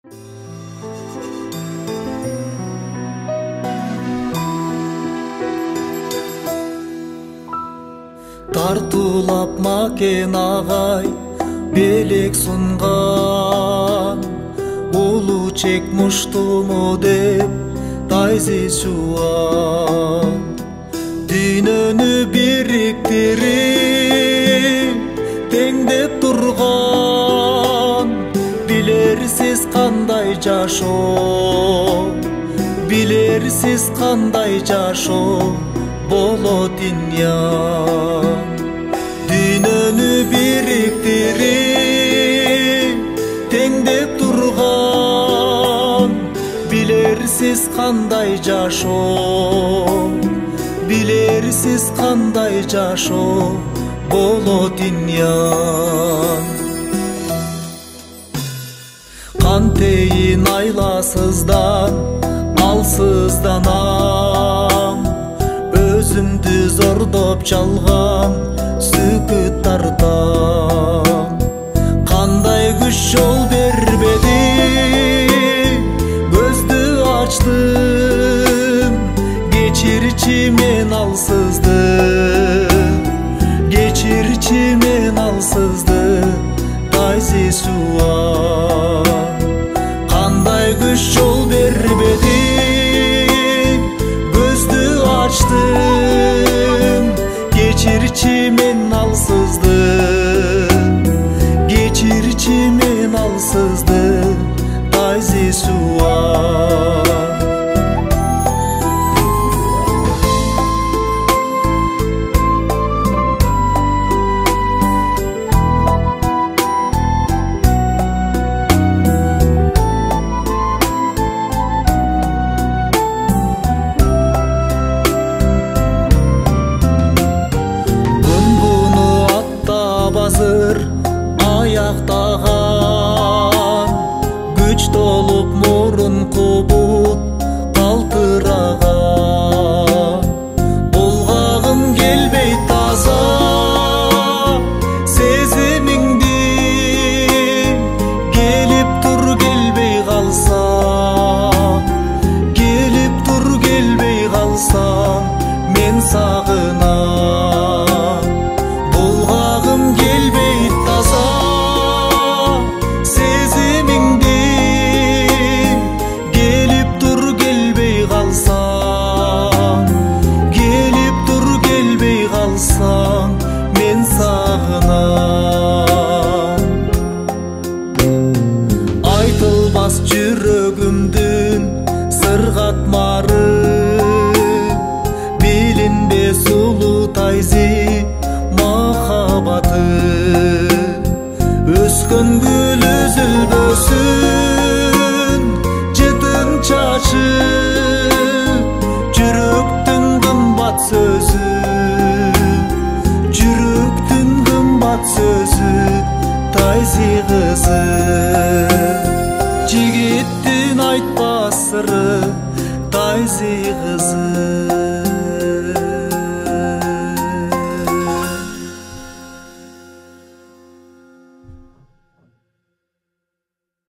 Тартуулап макенагай белек сунган, улуу чек муштуму деп тайзи жуан. Дүйнөнү бириктирип теңдеп турган, билерсиз кандай жашоо, билерсиз кандай жашоо болот иньян. Дүйнөнү бириктирип теңдеп турган, билерсиз кандай жашоо, билерсиз кандай жашоо болот иньян. Кантейин айласыздан алсызданам, өзүмдү зордоп жалгам, сүкүт тартам. Кандай күч жол бербеди, көздү ачтым, кечирчи мен алсызды, кечирчи мен алсызды, тайзи суан. Кандай күч жол бербеди, көздү ачтым, кечирчи мен алсызды, кечирчи мен алсызды, тайзи суан. Аяктаган күч толуп мурунку бут калтыраган. Булгагым келбей таза сезимиңди, келип тур келбей калса, келип тур келбей калса мен сагынам. Булгагым келбей таза сезимиңди, келип тур келбей калсаң, келип тур келбей калсаң мен сагынам. Айтылбас жүрөгүмдүн сыргатмары, билинбес улуу тайзи махабаты. Өскөн гүл үзүлбөсүн, жытын чачып, жүрөктүн кымбат сөзү, жүрөктүн кымбат сөзү, тайзи кызы. Жигиттин айтпас сыры, тайзи кызы.